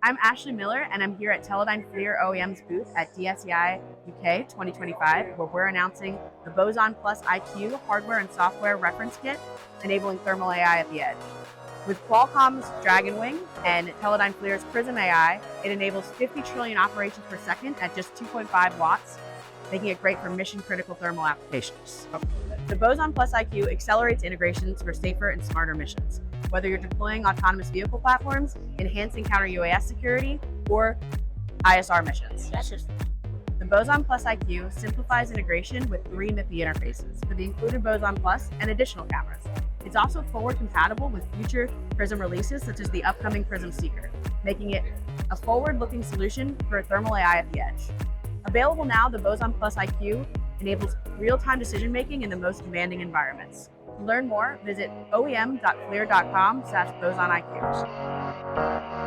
I'm Ashley Miller, and I'm here at Teledyne FLIR OEM's booth at DSEI UK 2025, where we're announcing the Boson IQ hardware and software reference kit, enabling thermal AI at the edge. With Qualcomm's Dragonwing and Teledyne FLIR's Prism AI, it enables 50 trillion operations per second at just 2.5 watts, making it great for mission-critical thermal applications. The Boson IQ accelerates integrations for safer and smarter missions, whether you're deploying autonomous vehicle platforms, enhancing counter-UAS security, or ISR missions. The Boson IQ simplifies integration with 3 MIPI interfaces for the included Boson Plus and additional cameras. It's also forward compatible with future Prism releases, such as the upcoming Prism Seeker, making it a forward-looking solution for thermal AI at the edge. Available now, the Boson IQ enables real-time decision-making in the most demanding environments. To learn more, visit oem.flir.com/bosoniq.